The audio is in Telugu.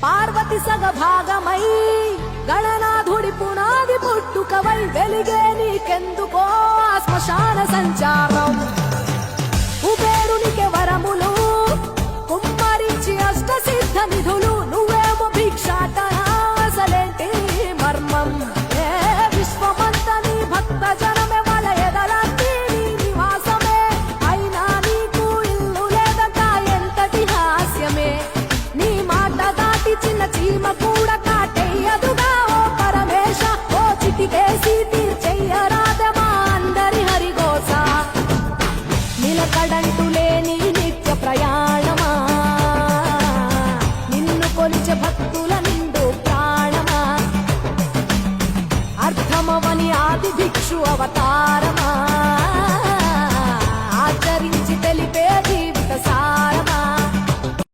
పార్వతి సగభాగమై గణనాథుడి పునాది పుట్టుకవై వెలిగే నీకెందుకో ఆ శ్మశాన సంచారం కుబేరునికి వరములు